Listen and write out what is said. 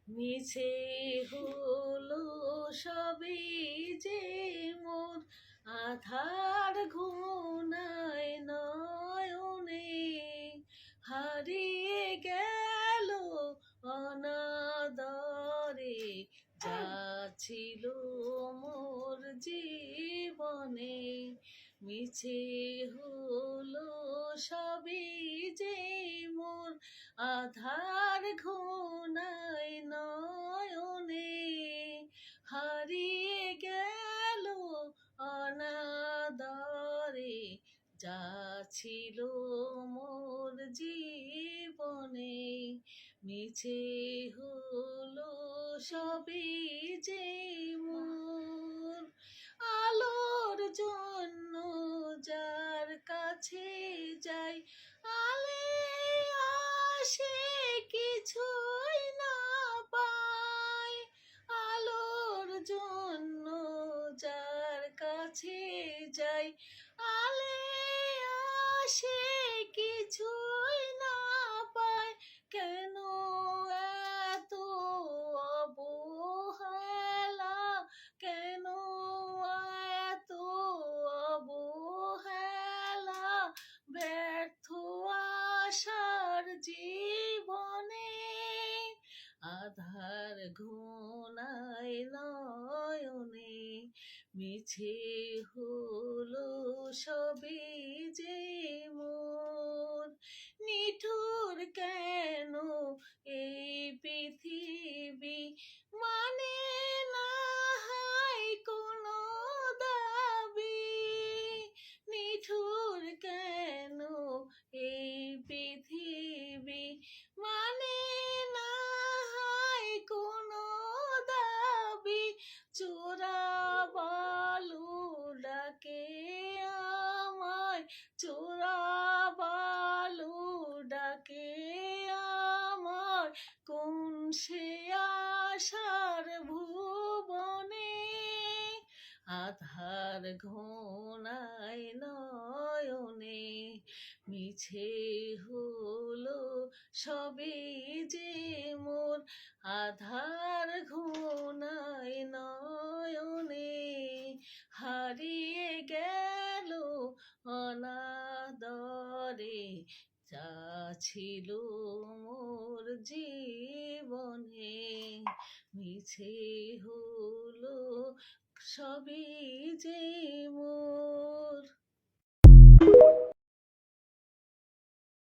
মিছে হলো সবই যে মোর আধার ঘুনায় নয়নে হারিয়ে গেল অনাদরে যা ছিল মোর জীবনে মিছে হলো সবই যে মোর আধার ঘুনায় নয়নে হারিয়ে গেল অনাদরে যা ছিল মোর জীবনে মিছে হলো সবই যে মোর আলোর জন্য যার কাছে যাই আলে আসে কিছুই না পাই আলোর জন্য যার কাছে যাই আলে আসে কিছুই না পাই কেন এত অবহেলা কেন এত অবহেলা ব্যর্থ আশার জীবনে আধার ঘুনায় নয়নে মিছে হলো সবই যে মোর নিঠুর কেন এই পৃথিবী মানে না হয় কোনো দাবি নিঠুর কেন এই পৃথিবী মানে না হয় কোনো দাবি চোরা বালু ডাকে আমায় চোরা বালু ডাকে আমায় কোন সে আশার ভুবনে আধার ঘোনায় নয়নে মিছে হলো সবই যে মোর আধার ঘোনায় নয়নে হারিয়ে গেল অনাদরে যা ছিল মোর জীবনে মিছে হলো সবই যে মোর।